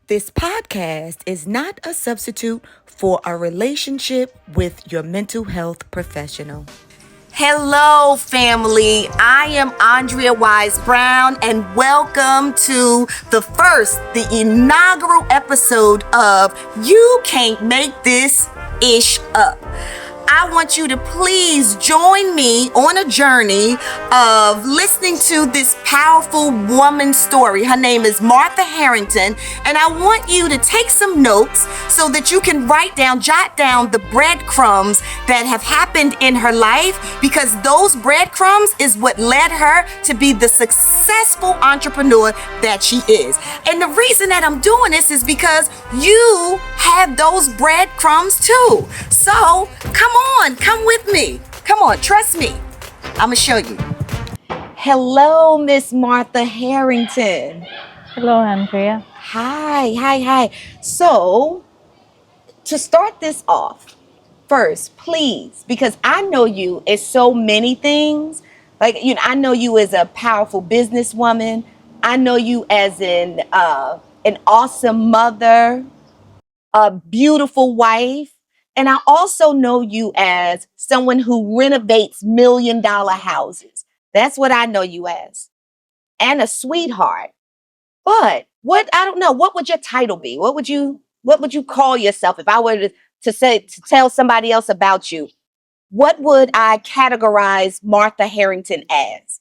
This podcast is not a substitute for a relationship with your mental health professional. Hello, family. I am Andrea Wise Brown, and welcome to the inaugural episode of You Can't Make This Ish Up. I want you to please join me on a journey of listening to this powerful woman's story. Her name is Martha Harrington, and I want you to take some notes so that you can jot down the breadcrumbs that have happened in her life, because those breadcrumbs is what led her to be the successful entrepreneur that she is. And the reason that I'm doing this is because you have those breadcrumbs too. So come with me. Come on, trust me. I'm gonna show you. Hello, Miss Martha Harrington. Hello, Andrea. Hi. So, to start this off, first, please, because I know you as so many things. I know you as a powerful businesswoman. I know you as an awesome mother, a beautiful wife. And I also know you as someone who renovates $1,000,000 houses. That's what I know you as. And a sweetheart. But I don't know, what would your title be? What would you call yourself if I were to tell somebody else about you? What would I categorize Martha Harrington as?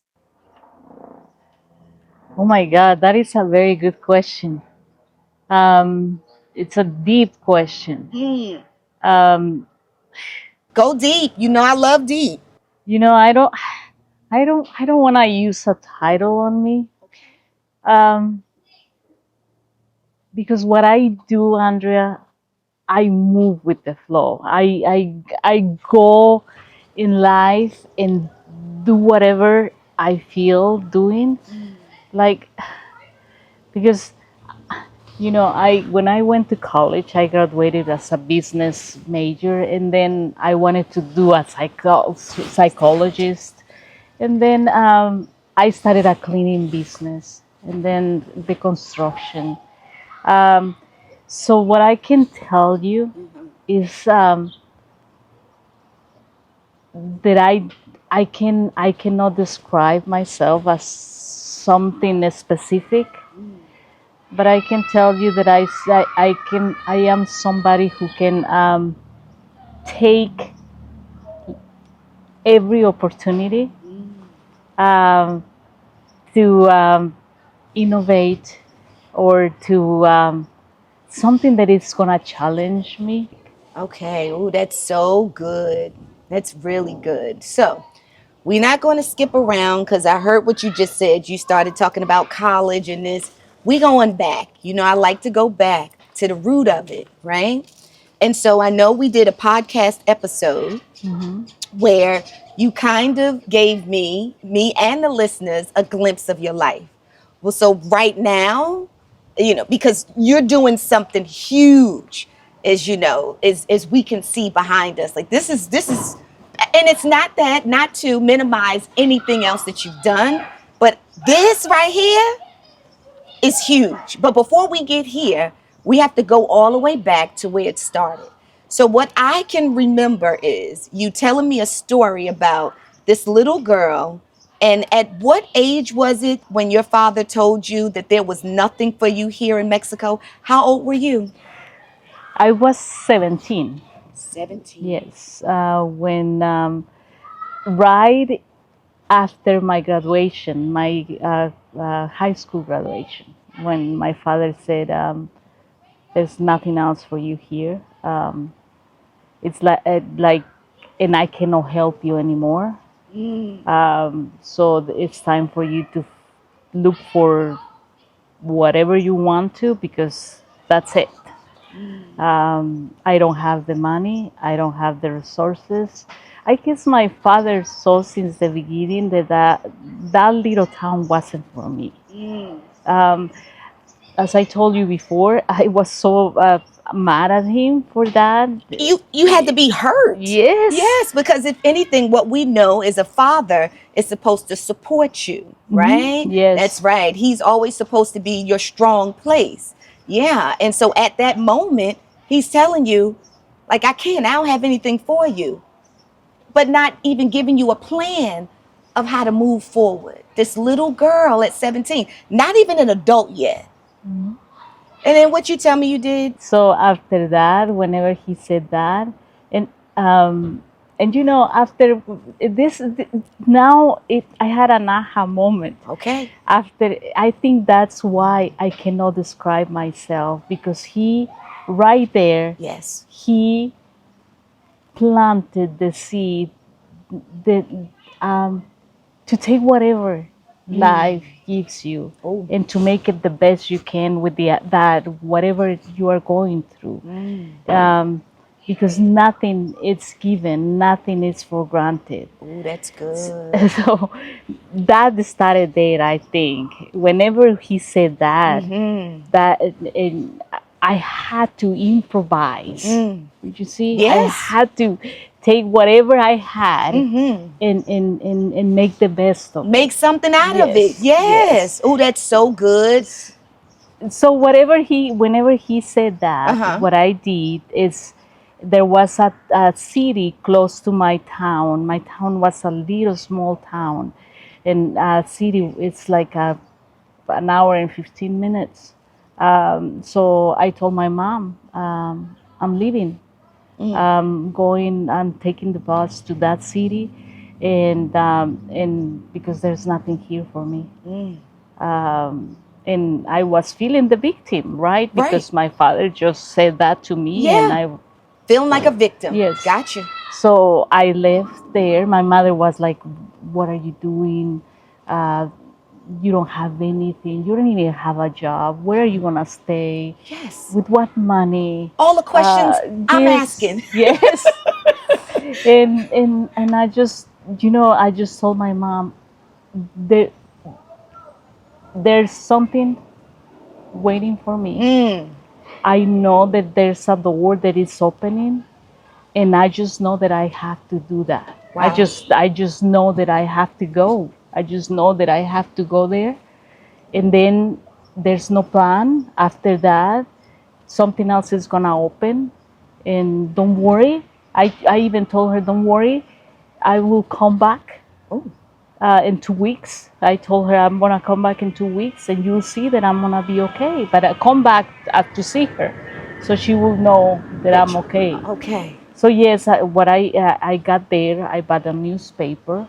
Oh my God, that is a very good question. It's a deep question. Um, Go deep. You know I love deep. I don't want to use a title on me. Um, because what I do, Andrea, I move with the flow. I go in life and do whatever I feel doing. Like, because I when I went to college, I graduated as a business major, and then I wanted to do a psychologist, and then I started a cleaning business, and then the construction. Um, so what I can tell you is that I cannot describe myself as something specific, but I can tell you that I am somebody who can take every opportunity um, to innovate, or to something that is gonna challenge me. Okay. Oh, that's so good. That's really good. So, we're not going to skip around because I heard what you just said. You started talking about college and this. We going back. I like to go back to the root of it, right? And so I know we did a podcast episode Hmm. where you kind of gave me and the listeners a glimpse of your life. Well, so right now, because you're doing something huge, as we can see behind us. Like this is, and it's not to minimize anything else that you've done, but this right here is huge. But before we get here, we have to go all the way back to where it started. So what I can remember is you telling me a story about this little girl. And at what age was it when your father told you that there was nothing for you here in Mexico? How old were you? I was 17. 17. Yes, when right after my graduation, my high school graduation, when my father said, "There's nothing else for you here. It's like, and I cannot help you anymore. So it's time for you to look for whatever you want to, because that's it. I don't have the money. I don't have the resources." I guess my father saw since the beginning that little town wasn't for me. Um, as I told you before, I was so mad at him for that. You had to be hurt. Yes. Yes, because if anything, what we know is a father is supposed to support you, right? Yes. That's right. He's always supposed to be your strong place. Yeah. And so at that moment, he's telling you, like, I don't have anything for you, but not even giving you a plan of how to move forward. This little girl at 17, not even an adult yet. Mhm. And then what you tell me you did? So after that, whenever he said that, and um, and after this, now I had an aha moment. Okay. After, I think that's why I cannot describe myself, because he, right there, Yes. he planted the seed that to take whatever life gives you Oh. and to make it the best you can with that whatever you are going through. Because nothing is given, nothing is for granted. Oh, that's good. So that started there, I think. Whenever he said that, and I had to improvise. Did you see? I Yes. had to take whatever I had and make the best of it. Make something out of it. Yes, Yes. yes. Oh, that's so good. So whenever he said that, what I did is, there was a city close to my town. My town was a little small town, and a city, it's like an hour and 15 minutes. So I told my mom, I'm leaving. I'm taking the bus to that city, and because there's nothing here for me. And I was feeling the victim, right? Because my father just said that to me, and Yeah. Feeling like a victim. Yes. Gotcha. So I left there. My mother was like, "What are you doing? You don't have anything. You don't even have a job. Where are you gonna stay? Yes. With what money?" All the questions I'm Yes, asking. Yes. and I just, I just told my mom, there, there's something waiting for me. I know that there's a door that is opening, and I just know that I have to do that. Wow. I just know that I have to go. I just know that I have to go there. And then there's no plan after that. Something else is gonna open, and don't worry. I even told her, don't worry, I will come back. Oh. In 2 weeks. I told her, I'm gonna come back in 2 weeks, and you'll see that I'm gonna be okay. But I come back to see her, so she will know that I'm okay. Okay. So yes, I got there. I bought a newspaper,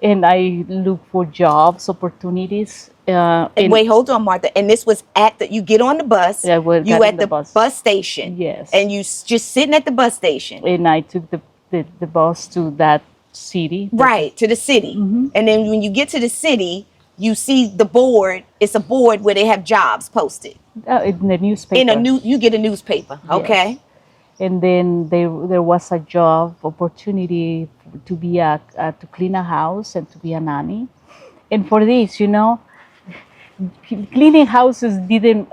and I looked for jobs, opportunities. And wait, hold on, Martha. And this was you get on the bus. Yeah, we you got at in the bus station. Yes. And you just sitting at the bus station. And I took the bus to that city. Right, to the city. And then when you get to the city, you see the board. It's a board where they have jobs posted. In the newspaper. You get a newspaper. Yes. Okay. And then there was a job opportunity to be to clean a house and to be a nanny. And for this, cleaning houses didn't.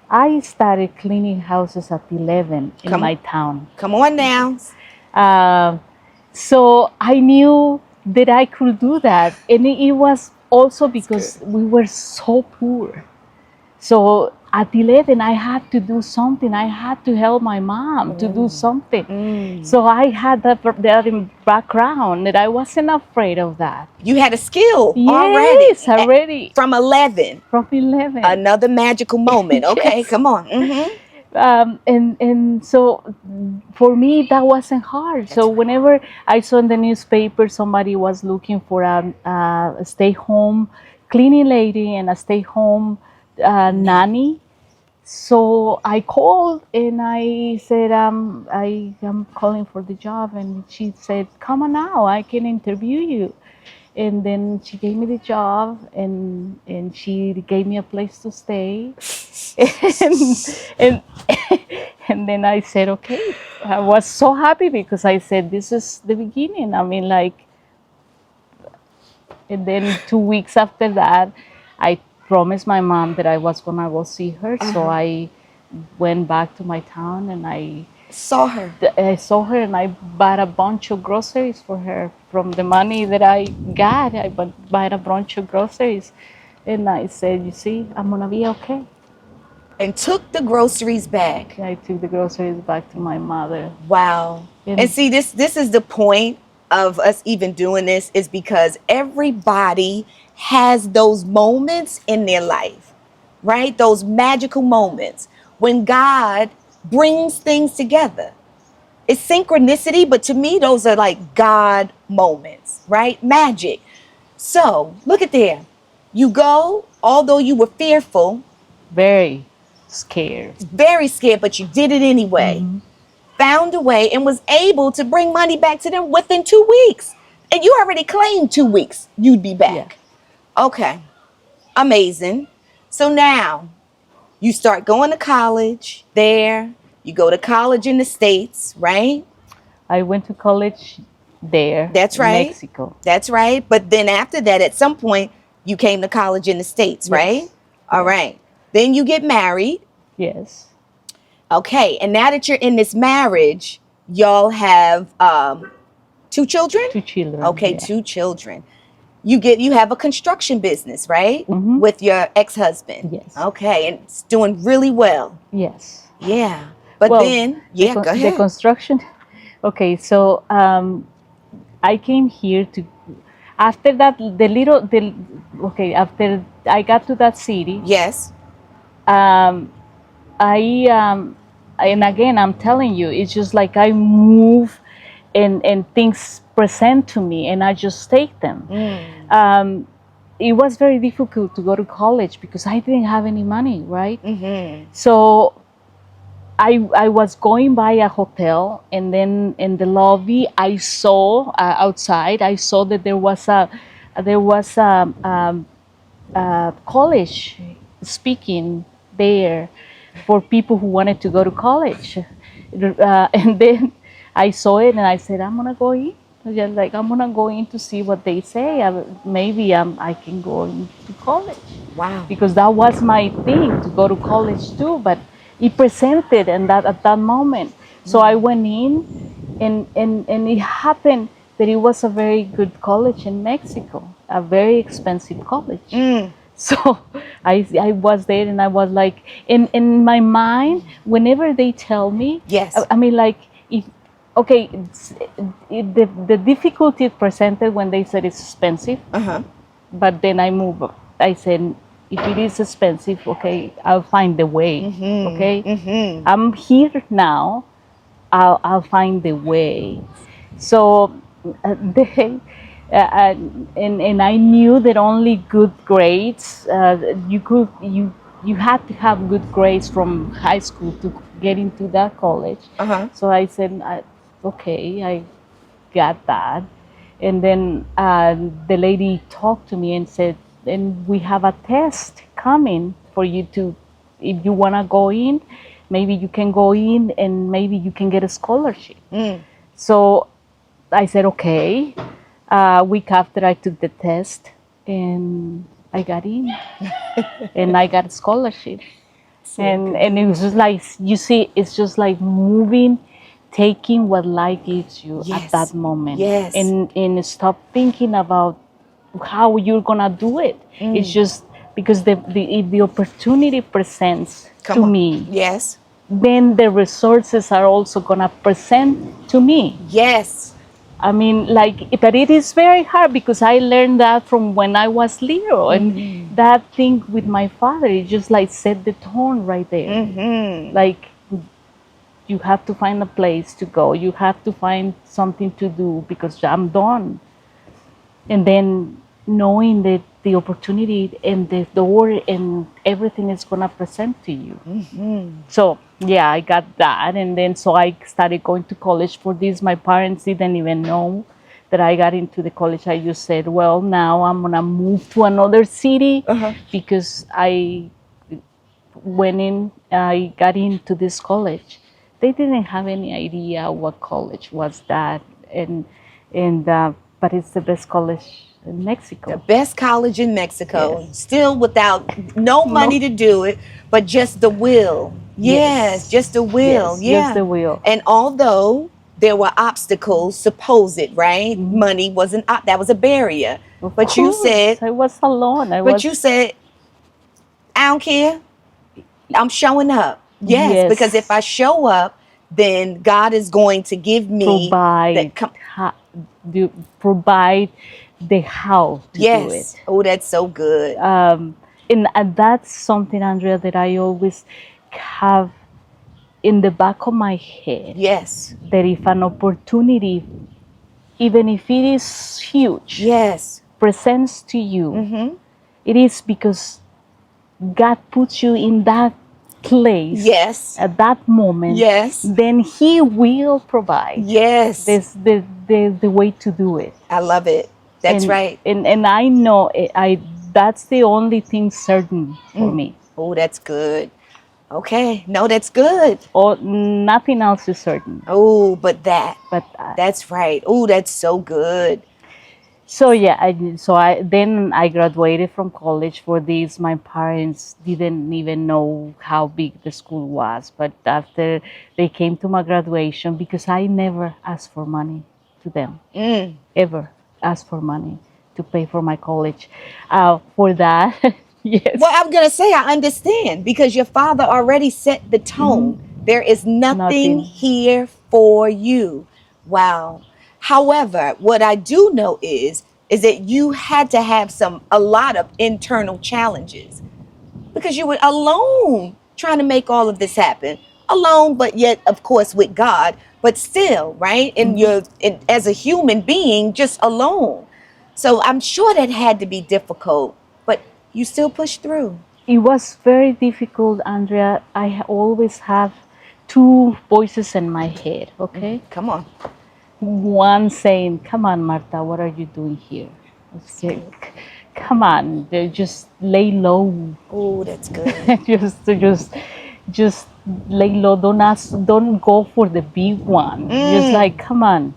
I started cleaning houses at 11 in my town. Come on now. So I knew that I could do that, and it was also because we were so poor. So at 11, I had to do something. I had to help my mom to do something. So I had that background that I wasn't afraid of that. You had a skill Yes, already. From 11. From 11. Another magical moment. Okay, Yes. come on. And so for me, that wasn't hard. So whenever I saw in the newspaper somebody was looking for a stay-home cleaning lady and a stay-home nanny, so I called and I said, I am calling for the job. And she said, come on now, I can interview you. And then she gave me the job, and she gave me a place to stay. and and then I said, okay. I was so happy because I said, this is the beginning. I mean, like, and then 2 weeks after that, I promised my mom that I was gonna go see her. So I went back to my town and I saw her. I saw her and I bought a bunch of groceries for her from the money that I got. I bought a bunch of groceries, and I said, "You see, I'm gonna be okay." And took the groceries back. I took the groceries back to my mother. Wow. And see, this is the point of us even doing this, is because everybody has those moments in their life, right? Those magical moments when God brings things together. It's synchronicity, but to me, those are like God moments, right? Magic. So look at there. You go, although you were fearful, Very scared. very scared, but you did it anyway. Found a way and was able to bring money back to them within 2 weeks. And you already claimed 2 weeks you'd be back. Yeah. Okay. Amazing. So now you start going to college there. You go to college in the States, right? I went to college there. That's in right. Mexico. That's right. But then after that, at some point, you came to college in the States, Yes. right? All right. Then you get married. Yes. Okay. And now that you're in this marriage, y'all have 2 children? 2 children. Okay, yeah. 2 children. You have a construction business, right? With your ex-husband. Yes. Okay, and it's doing really well. Yes. Yeah. But Well, then, yeah, go The ahead. construction. Okay, so I came here to. After that, after I got to that city, Yes. and again, I'm telling you, it's just like I move, and things present to me, and I just take them. It was very difficult to go to college because I didn't have any money, right? So I was going by a hotel, and then in the lobby I saw outside. I saw that there was a college speaking there for people who wanted to go to college, and then I saw it and I said, I'm gonna go in. Just like I'm gonna go in to see what they say. Maybe I can go into college. Wow. Because that was my thing, to go to college too, but it presented at that moment. So I went in, and it happened that it was a very good college in Mexico, a very expensive college. So I was there, and I was like, in my mind, whenever they tell me, Yes. I mean, like, the difficulty presented when they said it's expensive, but then I move up. I said, if it is expensive, okay, I'll find the way. Okay, I'm here now. I'll find the way. So and I knew that only good grades. You had to have good grades from high school to get into that college. So I said, okay, I got that. And then the lady talked to me and said, and we have a test coming for you to, if you want to go in, maybe you can go in and maybe you can get a scholarship. So I said, okay. A week after I took the test, and I got in, and I got a scholarship. And it was just like, you see, it's just like moving, taking what life gives you at that moment. Yes. And stop thinking about how you're gonna do it. It's just because if the opportunity presents to me, yes, then the resources are also gonna present to me. Yes. I mean, but it is very hard because I learned that from when I was little, and that thing with my father, it just like set the tone right there. Like, you have to find a place to go. You have to find something to do because I'm done. And then knowing that the opportunity and the door and everything is gonna present to you. So yeah, I got that, and then so I started going to college for this. My parents didn't even know that I got into the college. I just said, well, now I'm gonna move to another city because I got into this college. They didn't have any idea what college was that, but it's the best college in Mexico. The best college in Mexico. Yes. Still without no money to do it, but just the will. Yes, just the will. Yes, just the will. And although there were obstacles, supposed, right? Money wasn't, that was a barrier. But course, you said, I was alone. You said, I don't care. I'm showing up. Yes, because if I show up, then God is going to give me provide provide the how to do yes. it. Oh, that's so good. And that's something, Andrea, that I always have in the back of my head. Yes. That if an opportunity, even if it is huge, yes, presents to you, it is because God puts you in that place yes, at that moment. yes, Then He will provide yes. this the way to do it. I love it. That's right. And I know that's the only thing certain for me. Oh, that's good. Okay. No, that's good. Or nothing else is certain. Oh, but that. But That's right. Oh, that's so good. So yeah, then I graduated from college. For this, my parents didn't even know how big the school was. But after they came to my graduation, because I never asked for money to them, ever asked for money to pay for my college. For that, yes. Well, I'm going to say I understand because your father already set the tone. There is nothing here for you. Wow. However, what I do know is that you had to have a lot of internal challenges because you were alone trying to make all of this happen. Alone, but yet, of course, with God, but still, right? And as a human being, just alone. So I'm sure that had to be difficult, but you still pushed through. It was very difficult, Andrea. I always have two voices in my head, okay? Come on. One saying, "Come on, Marta, what are you doing here? Come on, just lay low." Oh, that's good. just lay low. Don't go for the big one. Just like, come on.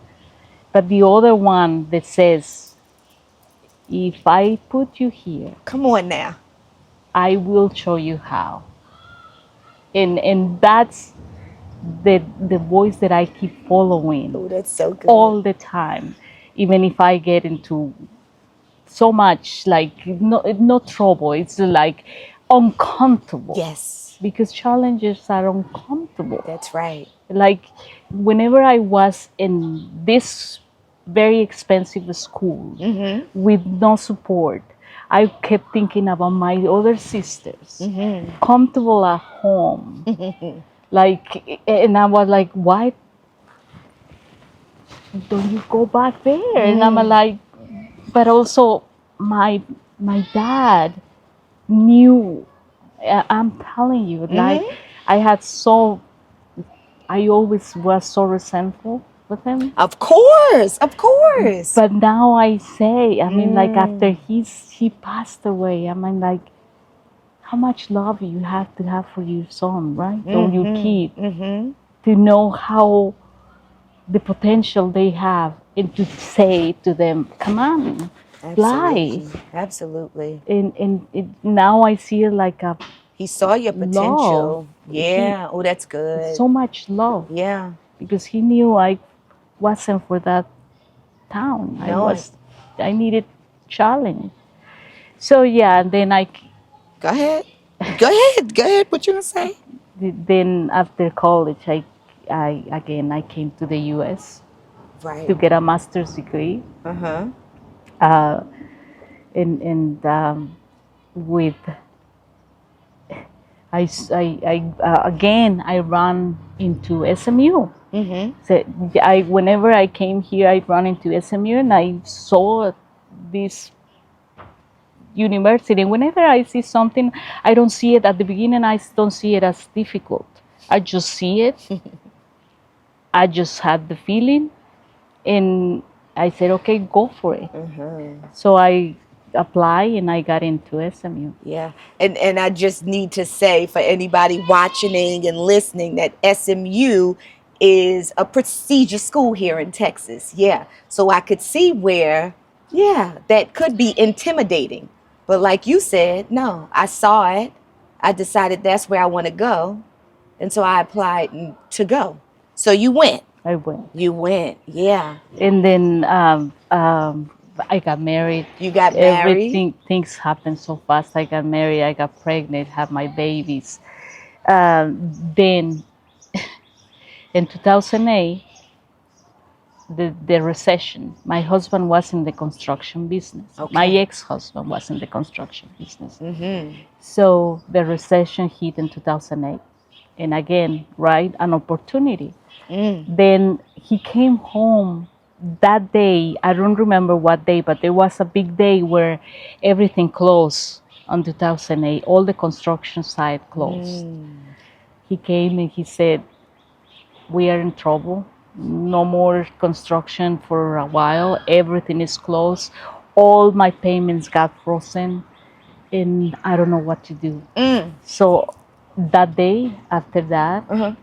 But the other one that says, if I put you here, come on now, I will show you how. And that's the voice that I keep following. Oh, that's so good. All the time. Even if I get into so much like no trouble, it's like uncomfortable. Yes. Because challenges are uncomfortable. That's right. Like whenever I was in this very expensive school with no support, I kept thinking about my other sisters, comfortable at home. Like, and I was like, why don't you go back there? And I'm like, but also my dad knew. I'm telling you, like I always was so resentful with him. Of course. But now I say, I mean, like after he passed away, I mean, like, how much love you have to have for your son, right? Or your kid, to know how the potential they have, and to say to them, come on, fly. Absolutely. And now I see it like a he saw your potential. Love. Yeah. Oh, that's good. So much love. Yeah. Because he knew I wasn't for that town. No. I needed challenge. So yeah, and then Go ahead. Go ahead. What you gonna say? Then after college, I came to the U.S. Right. to get a master's degree. And with I ran into SMU. So whenever I came here, I ran into SMU, and I saw this university. And whenever I see something, I don't see it at the beginning. I don't see it as difficult. I just see it. I just had the feeling, and I said, okay, go for it. So I applied, and I got into SMU. Yeah. And I just need to say for anybody watching and listening that SMU is a prestigious school here in Texas. Yeah. So I could see where, that could be intimidating. But like you said, no, I saw it. I decided that's where I want to go. And so I applied to go. So you went. I went. You went. Yeah. And then I got married. You got married? Things happened so fast. I got married. I got pregnant, had my babies. Then in 2008, the recession. My husband was in the construction business. Okay. My ex-husband was in the construction business. So the recession hit in 2008. And again, right, an opportunity. Then he came home that day. I don't remember what day, but there was a big day where everything closed on 2008. All the construction site closed. He came and he said, we are in trouble. No more construction for a while. Everything is closed. All my payments got frozen, and I don't know what to do. So that day, after that,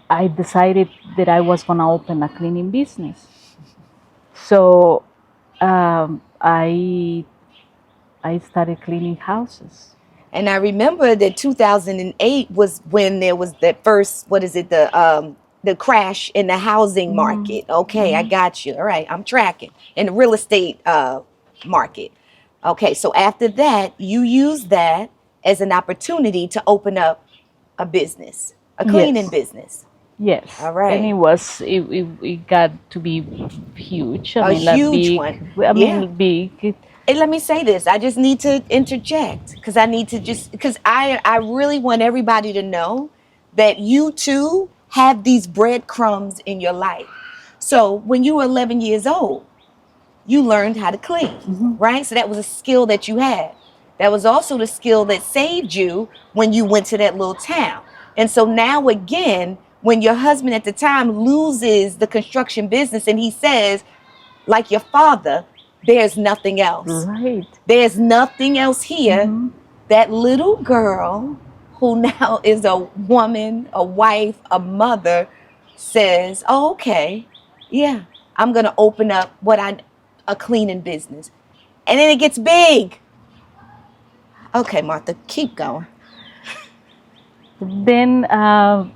I decided that I was going to open a cleaning business. So I started cleaning houses. And I remember that 2008 was when there was that first, what is it, the crash in the housing market. Okay, I got you. All right, I'm tracking. In the real estate market. Okay, so after that, you used that as an opportunity to open up a business, a cleaning business. Yes. All right. And it got to be huge. A huge one. I mean, big. And let me say this, I just need to interject because I really want everybody to know that you too have these breadcrumbs in your life. So when you were 11 years old, you learned how to clean, right? So that was a skill that you had. That was also the skill that saved you when you went to that little town. And so now again, when your husband at the time loses the construction business and he says, like your father, there's nothing else. Right. There's nothing else here. That little girl who now is a woman, a wife, a mother says, oh, okay, yeah, I'm going to open up a cleaning business. And then it gets big. Okay, Martha, keep going. Then, that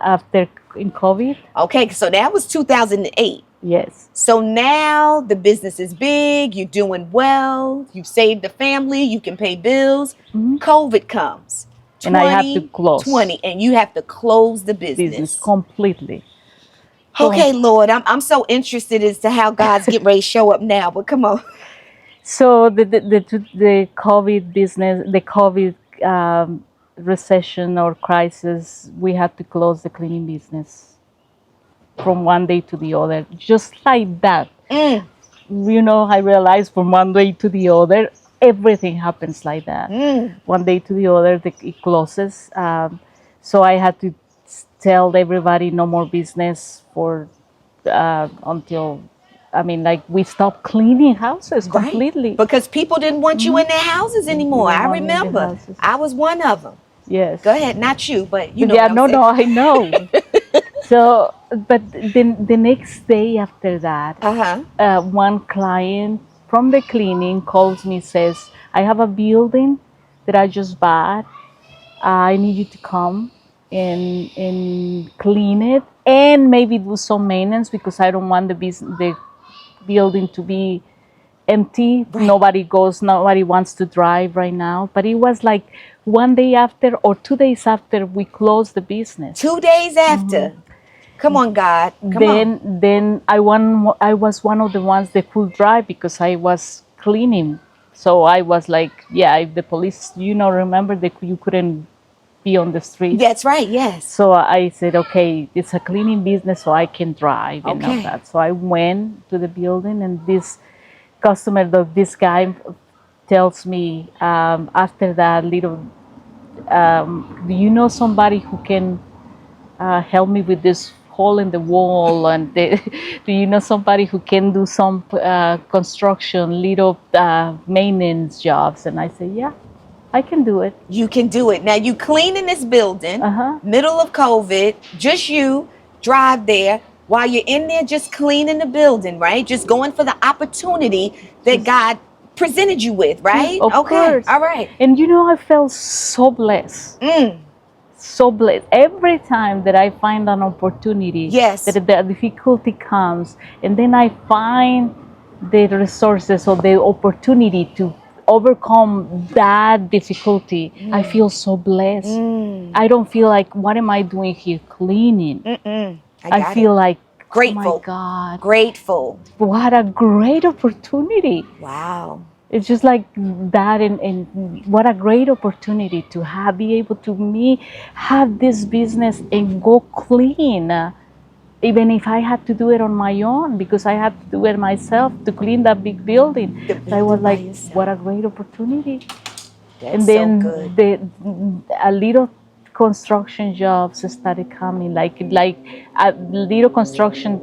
after in COVID. Okay, so that was 2008. Yes. So now the business is big, you're doing well, you've saved the family, you can pay bills. COVID comes. And I have to close. And you have to close the business. Completely. Okay, Lord, I'm so interested as to how God's getting ready to show up now, but come on. So the COVID business, the COVID recession or crisis, we had to close the cleaning business from one day to the other, just like that. I realized from one day to the other, everything happens like that. One day to the other, it closes. So I had to tell everybody no more business for until, we stopped cleaning houses completely. Right. Because people didn't want you in their houses anymore. I remember. I was one of them. Yes. Go ahead, not you, but you know. Yeah, no, I know. So, but then the next day after that, one client from the cleaning calls me, says, I have a building that I just bought. I need you to come and clean it and maybe do some maintenance because I don't want the building to be empty. Right. Nobody wants to drive right now. But it was like one day after or 2 days after we closed the business. 2 days after. Come on, God. Then I was one of the ones that could drive because I was cleaning. So I was like, yeah, if the police, remember that you couldn't be on the street. That's right, yes. So I said, okay, it's a cleaning business, so I can drive and all that. So I went to the building, and this guy tells me after that little, do you know somebody who can help me with this hole in the wall? And do you know somebody who can do some construction, little maintenance jobs? And I said, yeah, I can do it. You can do it. Now you clean in this building, middle of COVID, just you drive there while you're in there, just cleaning the building, right? Just going for the opportunity that God presented you with, right? Of course. All right. And I felt so blessed. So blessed. Every time that I find an opportunity, that the difficulty comes, and then I find the resources or the opportunity to overcome that difficulty, I feel so blessed. I don't feel like, what am I doing here cleaning? I feel like, grateful. oh my God, Grateful. what a great opportunity. Wow. It's just like that, and what a great opportunity to be able to have this business and go clean. Even if I had to do it on my own, because I had to do it myself to clean that big building. So I was like, what a great opportunity. That's and then so good. a little construction jobs started coming, like a little construction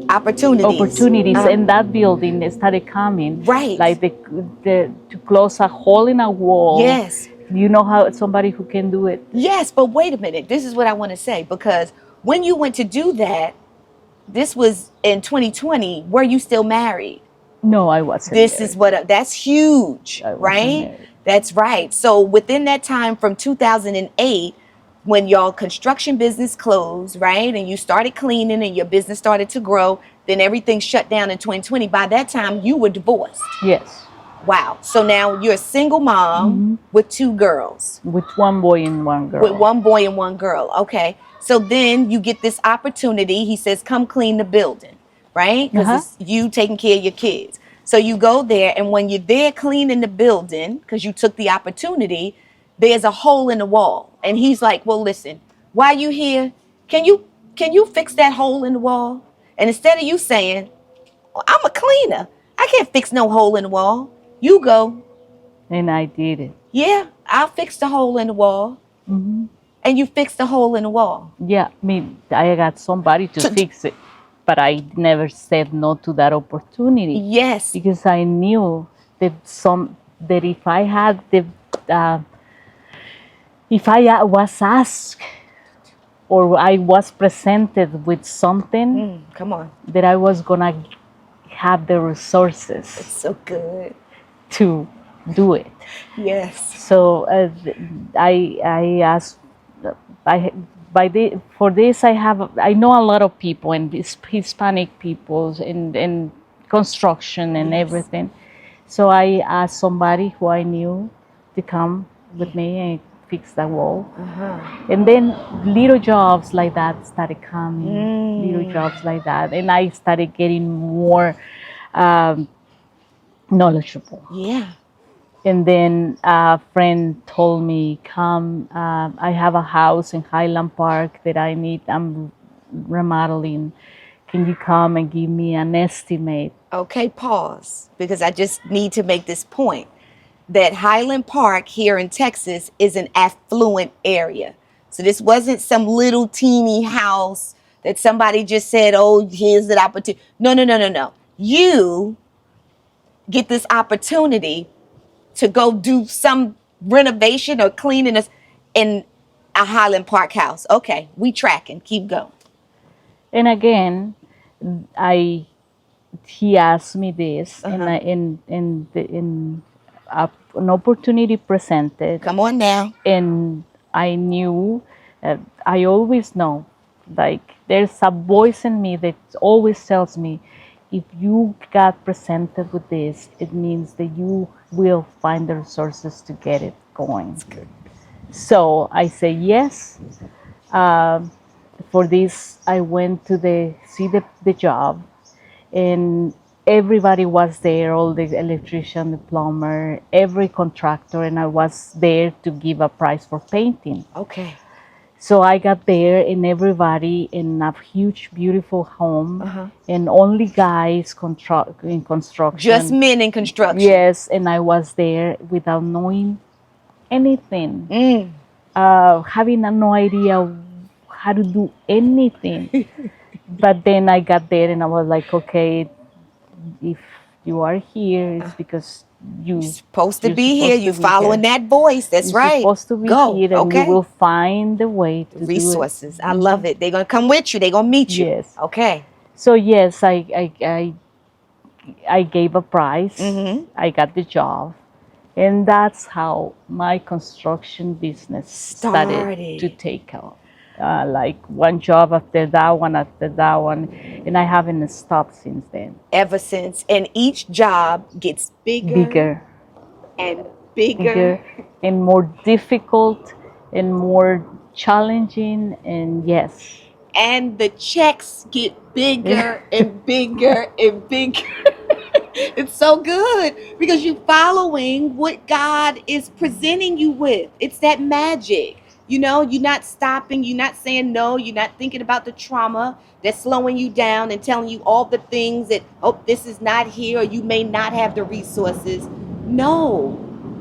opportunities in that building started coming. Right. Like to close a hole in a wall. Yes. You know how somebody who can do it. Yes, but wait a minute. This is what I want to say, because when you went to do that, this was in 2020. Were you still married? No, I wasn't. This married. is what that's huge, right? Married. That's right. So within that time from 2008, when your construction business closed, right, and you started cleaning and your business started to grow, then everything shut down in 2020. By that time, you were divorced. Yes. Wow. So now you're a single mom with 2 girls. With 1 boy and 1 girl. With 1 boy and 1 girl. Okay. So then you get this opportunity. He says, come clean the building, right? Because it's you taking care of your kids. So you go there, and when you're there cleaning the building, because you took the opportunity, there's a hole in the wall. And he's like, well, listen, while you here, can you fix that hole in the wall? And instead of you saying, well, I'm a cleaner, I can't fix no hole in the wall, you go. And I did it. Yeah, I'll fix the hole in the wall. And you fixed the hole in the wall. Yeah, I got somebody to fix it, but I never said no to that opportunity. Yes. Because I knew that if I had if I was asked or I was presented with something, come on, that I was gonna have the resources. It's so good to do it. Yes. So I asked. For this I know a lot of people, and Hispanic peoples in construction and everything. So I asked somebody who I knew to come with me and fix the wall. And then little jobs like that started coming. Little jobs like that, and I started getting more knowledgeable. Yeah. And then a friend told me, come, I have a house in Highland Park that I'm remodeling. Can you come and give me an estimate? Okay, pause, because I just need to make this point that Highland Park here in Texas is an affluent area. So this wasn't some little teeny house that somebody just said, oh, here's the opportunity. No. You get this opportunity to go do some renovation or cleaning in a Highland Park house. Okay, we tracking. Keep going. And again, he asked me this, and an opportunity presented. Come on now. And I knew, I always know, like there's a voice in me that always tells me, if you got presented with this, it means that you will find the resources to get it going. That's good. So I say yes. For this, I went to see the job, and everybody was there, all the electrician, the plumber, every contractor, and I was there to give a price for painting. Okay. So I got there, and everybody in a huge, beautiful home, and only guys in construction. Just men in construction. Yes, and I was there without knowing anything, having no idea how to do anything. But then I got there, and I was like, okay, if you are here, it's because you're supposed to be here. You're following that voice. That's right. You're supposed to be here, and you will find the way to resources. Do it. I love it. They're gonna come with you. They're gonna meet you. Yes. Okay. So yes, I gave a price. I got the job, and that's how my construction business started to take off. like one job after that one, and I haven't stopped since then. Ever since. And each job gets bigger Bigger, and bigger. bigger, and more difficult, and more challenging, and yes. And the checks get bigger and bigger and bigger. It's so good because you're following what God is presenting you with. It's that magic. You know, you're not stopping, you're not saying no, you're not thinking about the trauma that's slowing you down and telling you all the things that, oh, this is not here, or you may not have the resources. No,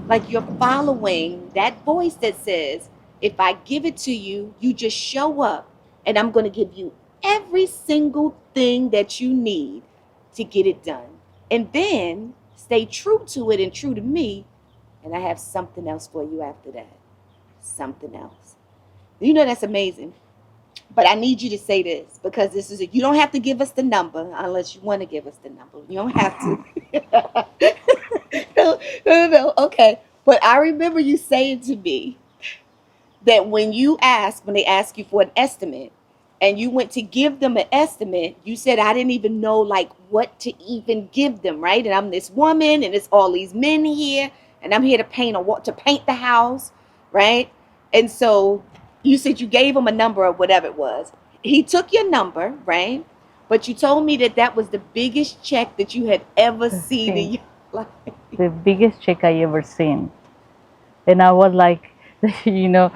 like you're following that voice that says, if I give it to you, you just show up and I'm going to give you every single thing that you need to get it done. And then stay true to it and true to me. And I have something else for you after that. Something else. You know, that's amazing. But I need you to say this because this is you don't have to give us the number unless you want to give us the number. You don't have to. No. Okay. But I remember you saying to me that when they ask you for an estimate, and you went to give them an estimate, you said, I didn't even know like what to even give them, right? And I'm this woman and it's all these men here and I'm here to paint the house, right? And so you said you gave him a number or whatever it was. He took your number, right? But you told me that that was the biggest check that you had ever seen in your life. The biggest check I ever seen, and I was like, you know,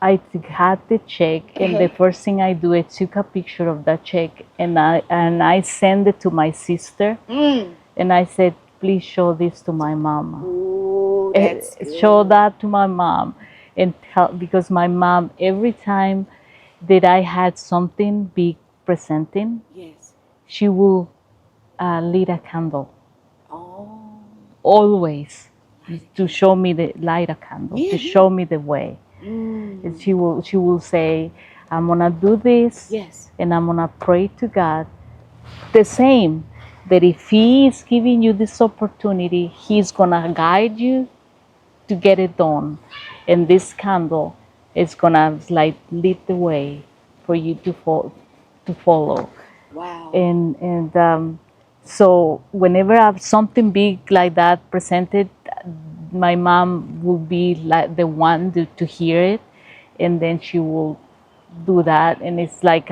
I had the check, and the first thing I do, I took a picture of that check, and I sent it to my sister, and I said, please show this to my mom. Ooh, that's good. Show that to my mom, and because my mom, every time that I had something big presenting, Yes. she will lit a candle. Oh. Always to show me light a candle, to show me the way. And she will say, I'm gonna do this, Yes. and I'm gonna pray to God. The same, that if He is giving you this opportunity, He's gonna guide you to get it done. And this candle is gonna like lead the way for you to follow. Wow. And so whenever I have something big like that presented, my mom will be like the one to hear it, and then she will do that, and it's like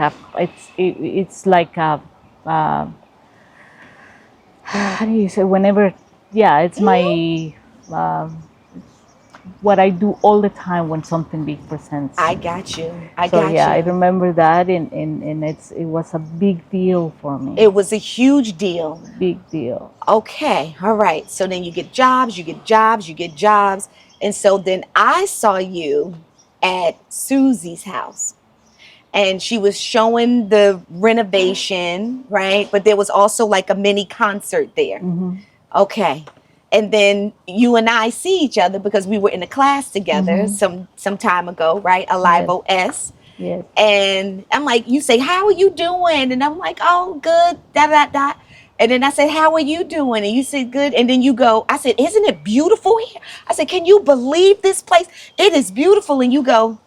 it's like a how do you say, whenever, yeah, it's my what I do all the time when something big presents. I got you. So yeah, I remember that, and it was a big deal for me. It was a huge deal. Big deal. Okay. All right. So then you get jobs, you get jobs, you get jobs. And so then I saw you at Susie's house. And she was showing the renovation, right? But there was also like a mini concert there. Okay. And then you and I see each other because we were in a class together some time ago, right? Alive OS. Yes. And I'm like, you say, how are you doing? And I'm like, oh, good, da. And then I said, how are you doing? And you said, good. And then you go, I said, isn't it beautiful here? I said, can you believe this place? It is beautiful. And you go,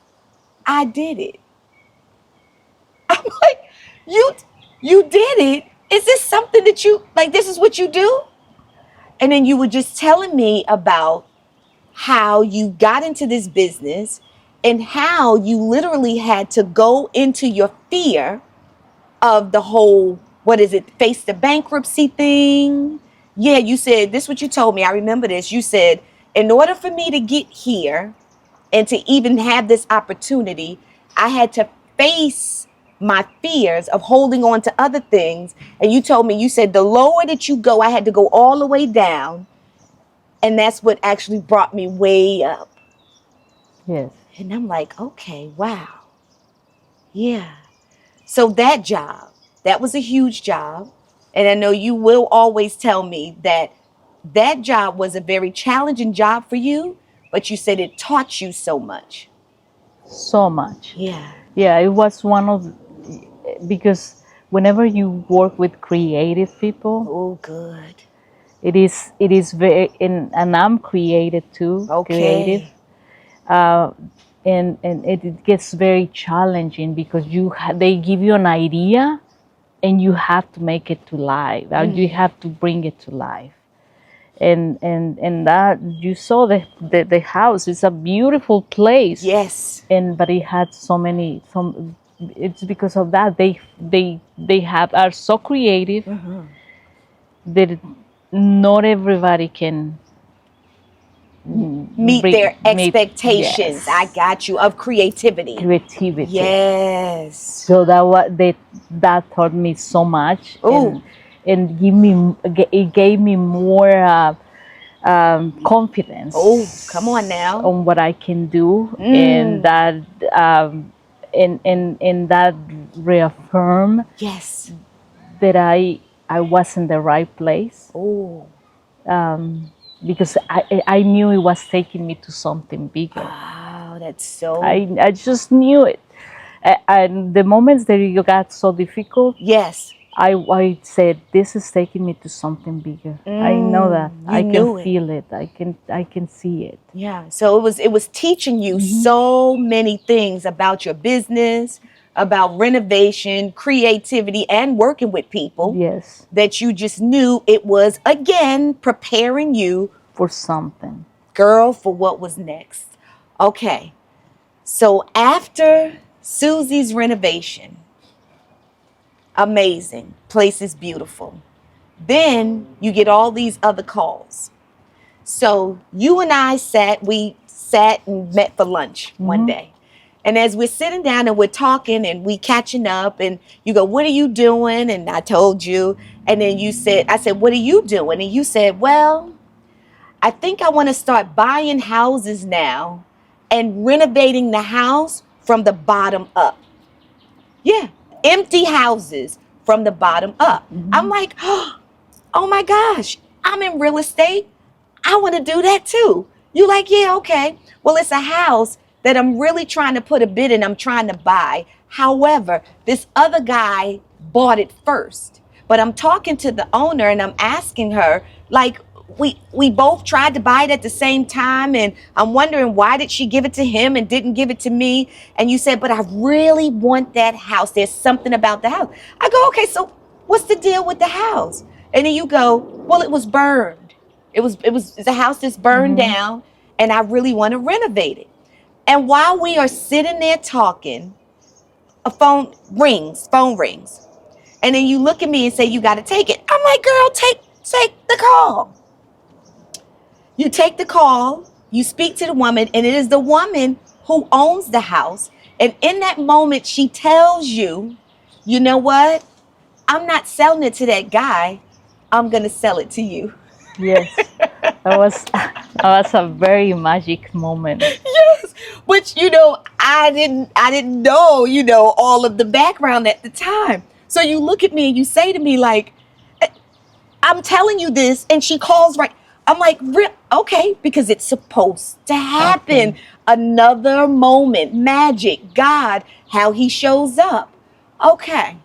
I did it. I'm like, you did it. Is this something that you, like, this is what you do? And then you were just telling me about how you got into this business and how you literally had to go into your fear of the whole, what is it, face the bankruptcy thing. Yeah, you said, this is what you told me. I remember this. You said, in order for me to get here and to even have this opportunity, I had to face my fears of holding on to other things. And you told me, you said, the lower that you go, I had to go all the way down. And that's what actually brought me way up. Yes. And I'm like, okay, wow. Yeah. So that job, that was a huge job. And I know you will always tell me that that job was a very challenging job for you, but you said it taught you so much. So much. Yeah. Yeah, it was one of, because whenever you work with creative people, Oh, good. it is very, and I'm creative too. Okay. Creative. and it gets very challenging because they give you an idea and you have to make it to life. You have to bring it to life. And that you saw the house. It's a beautiful place. Yes. But it had it's because of that they are so creative that not everybody can meet their expectations. Yes. I got you, of creativity. Yes. So that taught me so much. Ooh. And it gave me more confidence. Oh, come on now. On what I can do, and that and that reaffirm yes that I was in the right place. Oh. Because I knew it was taking me to something bigger. Oh, that's so. I just knew it. And the moments that you got so difficult, yes, I said, this is taking me to something bigger. I know that. I can feel it. I can see it. Yeah. So it was teaching you so many things about your business, about renovation, creativity, and working with people. Yes. That you just knew it was, again, preparing you for something. Girl, for what was next. Okay. So after Susie's renovation, amazing. Place is beautiful. Then you get all these other calls. So you and I we sat and met for lunch one day. And as we're sitting down and we're talking and we catching up, and you go, what are you doing? And I told you. And then I said, what are you doing? And you said, well, I think I want to start buying houses now and renovating the house from the bottom up. Yeah, empty houses from the bottom up. I'm like, oh my gosh, I'm in real estate. I want to do that too. You're like, yeah, okay. Well, it's a house that I'm really trying to put a bid in. I'm trying to buy. However, this other guy bought it first. But I'm talking to the owner and I'm asking her, like, we both tried to buy it at the same time, and I'm wondering, why did she give it to him and didn't give it to me? And you said, but I really want that house. There's something about the house. I go, okay, so what's the deal with the house? And then you go, well, it was burned. It's a house that's burned down, and I really want to renovate it. And while we are sitting there talking, a phone rings. And then you look at me and say, you got to take it. I'm like, girl, take the call. You take the call, you speak to the woman, and it is the woman who owns the house. And in that moment, she tells you, you know what? I'm not selling it to that guy. I'm going to sell it to you. Yes. That was a very magic moment. Yes. Which, I didn't know, all of the background at the time. So you look at me and you say to me, like, I'm telling you this, and she calls right. I'm like, okay, because it's supposed to happen. Okay. Another moment, magic, God, how he shows up. Okay.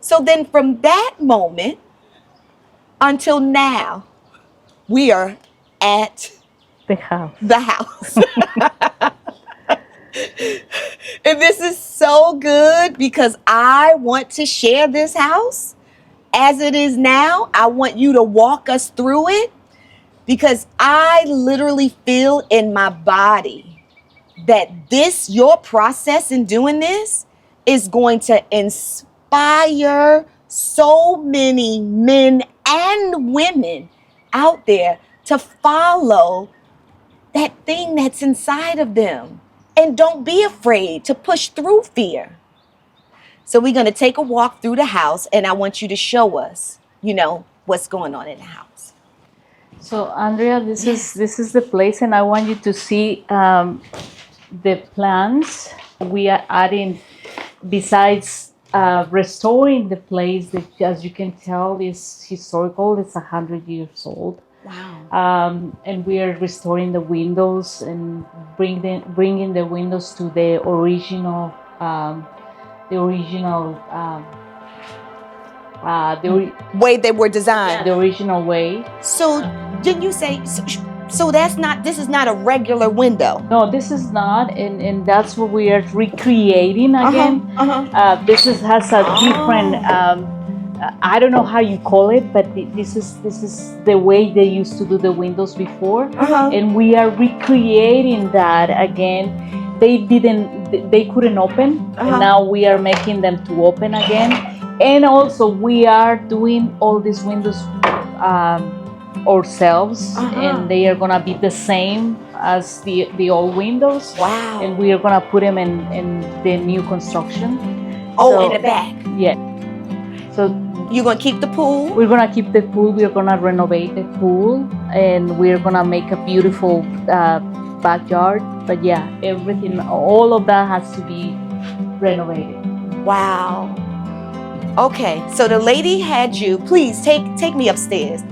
So then from that moment until now, we are at the house. And this is so good because I want to share this house as it is now. I want you to walk us through it, because I literally feel in my body that your process in doing this is going to inspire so many men and women out there to follow that thing that's inside of them. And don't be afraid to push through fear. So we're going to take a walk through the house, and I want you to show us, what's going on in the house. So Andrea, this is the place, and I want you to see the plans we are adding. Besides restoring the place, that, as you can tell, is historical. It's 100 years old. Wow. And we are restoring the windows and bringing the windows to the original. Way they were designed. The original way. So didn't you say, So this is not a regular window. No, this is not, and that's what we are recreating again. This has a different. I don't know how you call it, but this is the way they used to do the windows before, and we are recreating that again. They couldn't open, and now we are making them to open again. And also we are doing all these windows ourselves, and they are gonna be the same as the old windows. Wow. And we are gonna put them in the new construction. In the back. Yeah. So you're gonna keep the pool? We're gonna keep the pool. We're gonna renovate the pool, and we're gonna make a beautiful backyard. But yeah, everything, all of that has to be renovated. Wow. Okay, so the lady had you. Please take me upstairs.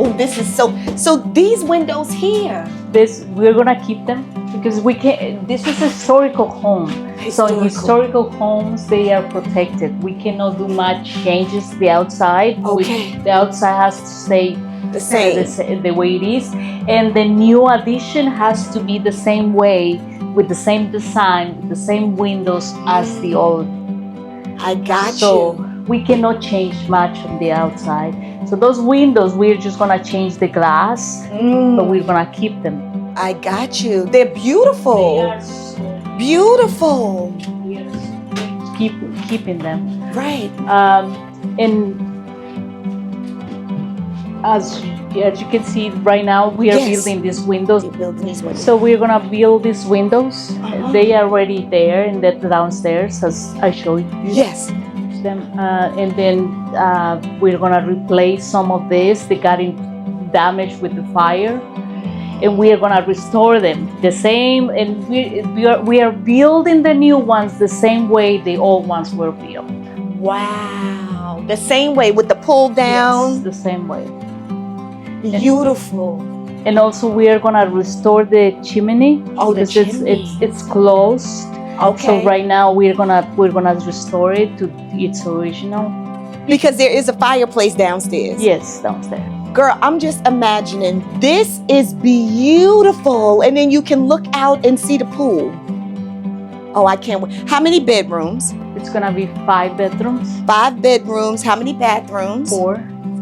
Oh, this is so these windows here. We're gonna keep them because we can. This is a historical home. So in historical homes, they are protected. We cannot do much changes to the outside. Okay. The outside has to stay the same, the way it is, and the new addition has to be the same way, with the same design, with the same windows as the old. I got so you. We cannot change much on the outside. So those windows, we're just gonna change the glass, but we're gonna keep them. I got you. They're beautiful. They are so beautiful. We are keeping them. Right. And as you can see right now, we are building these windows. So we're gonna build these windows. They are already there in the downstairs, as I showed you. Yes. Them, and then we're gonna replace some of this. They got damaged with the fire, and we are gonna restore them the same. And we are building the new ones the same way the old ones were built. Wow, the same way with the pull down. Yes, the same way. Beautiful. And also we are gonna restore the chimney. Oh, the chimney. It's closed. Okay. So right now we're gonna restore it to its original. Because there is a fireplace downstairs. Yes, downstairs. Girl, I'm just imagining this is beautiful, and then you can look out and see the pool. Oh, I can't wait. How many bedrooms? It's gonna be 5 bedrooms. 5 bedrooms. How many bathrooms? 4.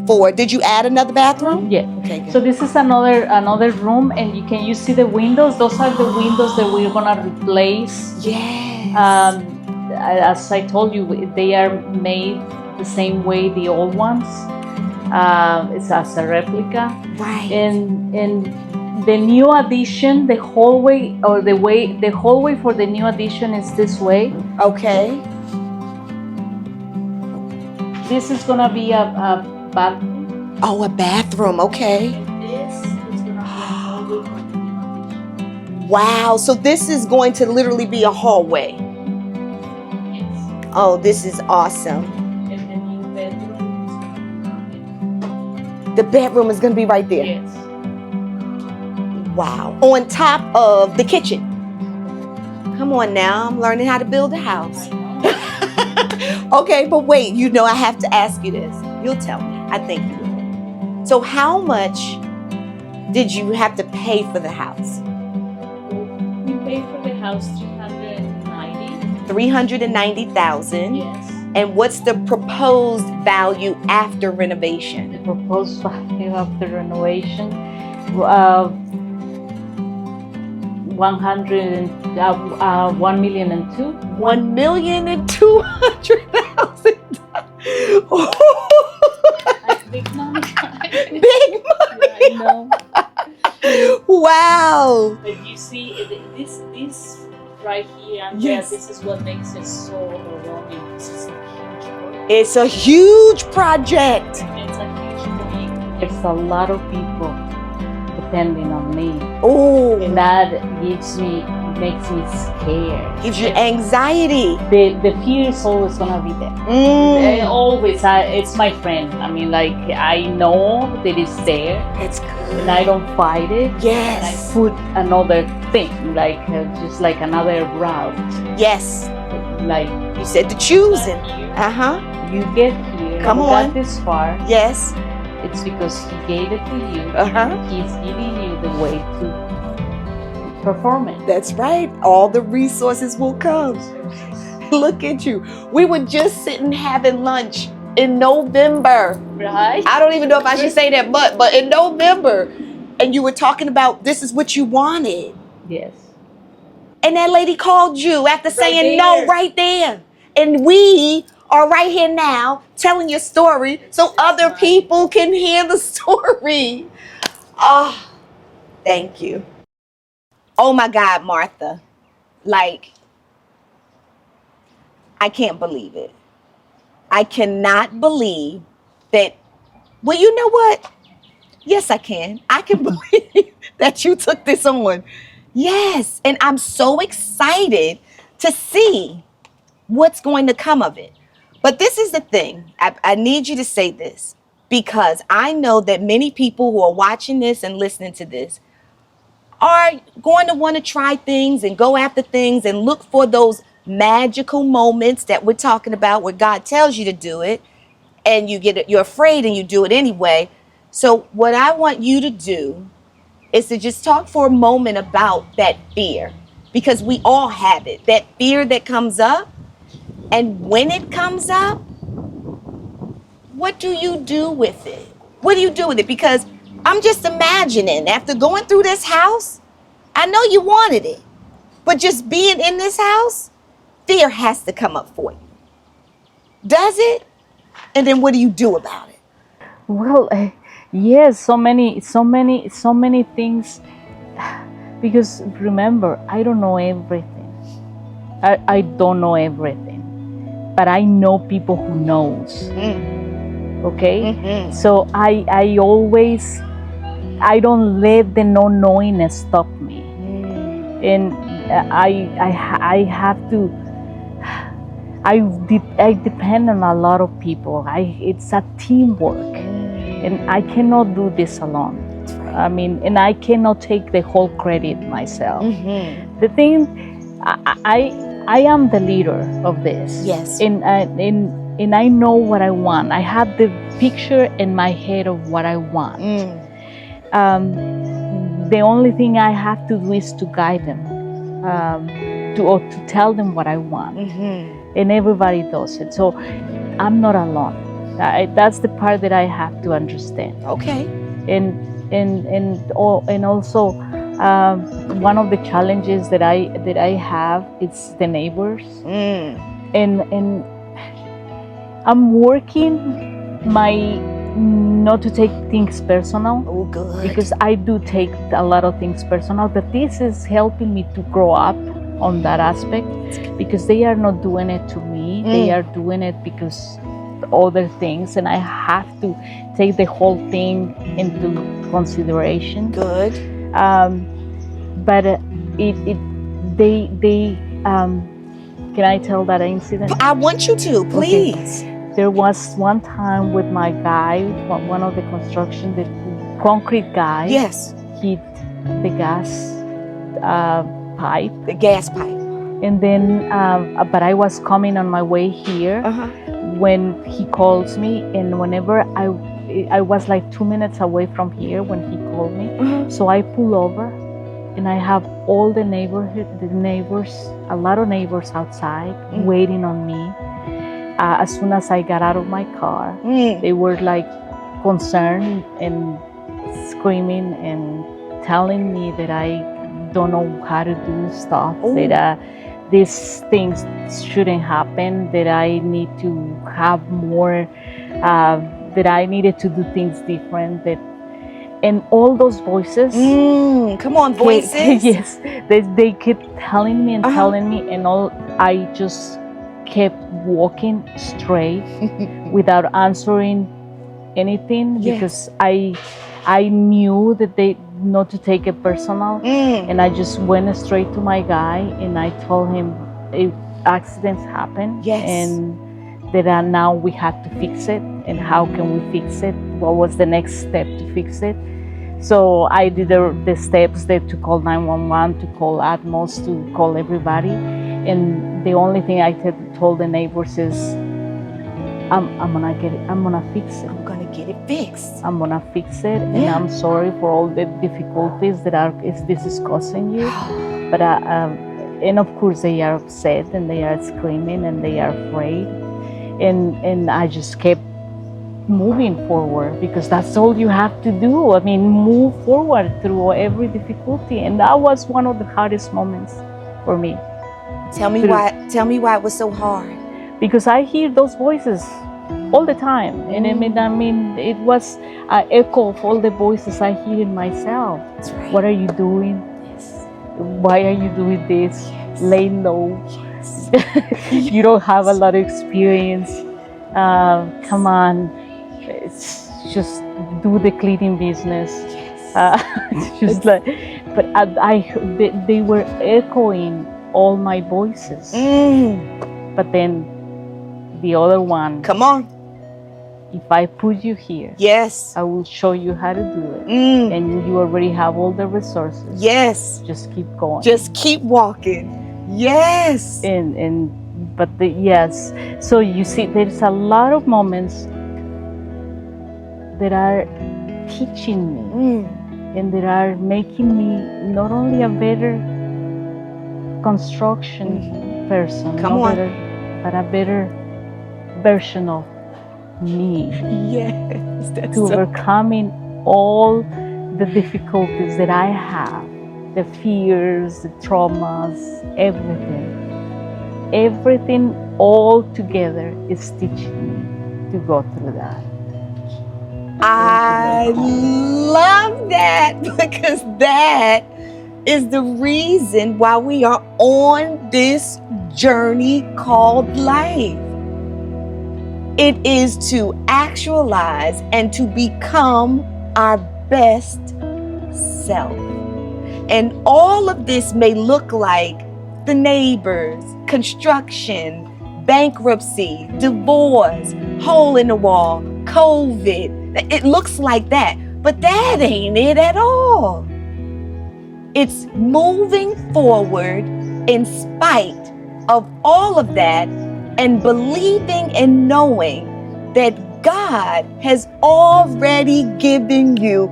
4. Did you add another bathroom? Yeah. Okay, good. So this is another room, and you see the windows. Those are the windows that we're gonna replace. Yes. As I told you, they are made the same way the old ones. It's as a replica. Right. And the new addition, the hallway for the new addition is this way. Okay. This is gonna be a bathroom. Oh, a bathroom. Okay. And this is gonna be a hallway for the new addition. Wow. So this is going to literally be a hallway. Yes. Oh, this is awesome. And the new bedroom is gonna be. The bedroom is going to be right there. Yes. Wow. On top of the kitchen. Come on now. I'm learning how to build a house. Okay, but wait. I have to ask you this. You'll tell me. I think you will. So how much did you have to pay for the house? We paid for the house $390,000. $390,000. Yes. And what's the proposed value after renovation? The proposed value after renovation, 1,200,000. $1,200,000. Big money. Big money. I know. Wow. But you see, this right here, and Yes. this is what makes it so overwhelming. This is a huge work. It's a huge project. It's a huge thing. There's a lot of people depending on me, Oh, and that makes me scared. gives you anxiety. The fear is always gonna be there. Always, it's my friend. I mean, like, I know that it's there, That's good. and I don't fight it. Yes. And I put another thing, like just like another route. Yes. Like You said the choosing. here, Uh-huh. you get here, Come got on. this far, Yes. it's because he gave it to you. He's giving you the way to perform it. That's right. All the resources will come. Look at you. We were just sitting having lunch in November. Right? I don't even know if I should say that, but in November. And you were talking about this is what you wanted. Yes. And that lady called you after saying no there. right there. And we are right here now telling your story so other people can hear the story. Oh, thank you. Oh my God, Martha. Like, I can't believe it. I cannot believe that. Well, you know what? Yes, I can. I can believe that you took this on. Yes. And I'm so excited to see what's going to come of it. But this is the thing. I need you to say this because I know that many people who are watching this and listening to this are going to want to try things and go after things and look for those magical moments that we're talking about where God tells you to do it and you're afraid and you do it anyway. So what I want you to do is to just talk for a moment about that fear, because we all have it, that fear that comes up. And when it comes up, what do you do with it? What do you do with it? Because I'm just imagining after going through this house, I know you wanted it, but just being in this house, fear has to come up for you. Does it? And then what do you do about it? Well, yes, so many things. Because remember, I don't know everything. I don't know everything, but I know people who knows. Okay, so I always, I don't let the not knowing stop me, and I have to. I depend on a lot of people. It's a teamwork, and I cannot do this alone. I mean, and I cannot take the whole credit myself. The thing, I am the leader of this. Yes. And I know what I want. I have the picture in my head of what I want. The only thing I have to do is to guide them, to tell them what I want. And everybody does it. So I'm not alone. That's the part that I have to understand. Okay. And also one of the challenges that I have is the neighbors. And I'm working not to take things personal. Oh, good. Because I do take a lot of things personal, but this is helping me to grow up on that aspect, because they are not doing it to me. They are doing it because other things, and I have to take the whole thing into consideration. Good. But they can I tell that incident? I want you to, please. Okay. There was one time with my guy, one of the construction, the concrete guy. Yes. Hit the gas pipe. The gas pipe. And then, but I was coming on my way here when he calls me, and whenever I was like 2 minutes away from here when he called me. So I pull over, and I have all the neighbors, a lot of neighbors outside waiting on me. As soon as I got out of my car, they were like concerned and screaming and telling me that I don't know how to do stuff, that these things shouldn't happen, that I need to have more, that I needed to do things different, and all those voices. Come on, voices. Yes, they kept telling me and telling me, and I just kept walking straight without answering anything, because I knew that they not to take it personal, and I just went straight to my guy, and I told him if accidents happen, and that now we have to fix it, and how can we fix it? What was the next step to fix it? So I did the steps that to call 911, to call Atmos, to call everybody, and the only thing I told the neighbors is I'm gonna get it. I'm gonna fix it. I'm gonna get it fixed. I'm gonna fix it, and I'm sorry for all the difficulties that this is causing you. But and of course they are upset and they are screaming and they are afraid, and I just kept moving forward, because that's all you have to do. I mean, move forward through every difficulty, and that was one of the hardest moments for me. Tell me why it was so hard. Because I hear those voices all the time, and I mean, it was an echo of all the voices I hear in myself. That's right. What are you doing? Yes. Why are you doing this? Yes. Lay low. Yes. You don't have a lot of experience. Come on, just do the cleaning business. Yes. Just like, but they were echoing all my voices. But then the other one, come on, if I put you here, yes, I will show you how to do it. And you already have all the resources. Yes. Just keep going. Just keep walking. Yes. Yes. So you see, there's a lot of moments that are teaching me and that are making me not only a better construction person, but a better version of me. Yes, that's to overcoming all the difficulties that I have, the fears, the traumas, everything all together is teaching me to go through that. I love that, because that is the reason why we are on this journey called life. It is to actualize and to become our best self. And all of this may look like the neighbors, construction, bankruptcy, divorce, hole in the wall, COVID. It looks like that, but that ain't it at all. It's moving forward in spite of all of that, and believing and knowing that God has already given you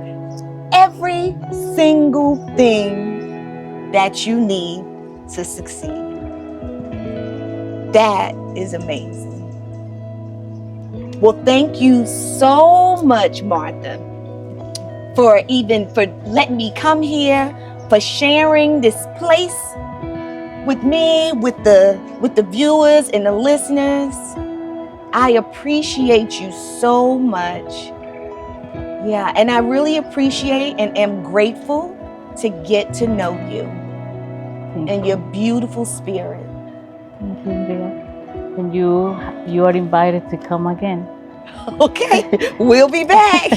every single thing that you need to succeed. That is amazing. Well, thank you so much, Martha, for letting me come here, for sharing this place with me, with the viewers and the listeners. I appreciate you so much. Yeah, and I really appreciate and am grateful to get to know you and your beautiful spirit. Thank you, Andrea. And you are invited to come again. Okay, we'll be back.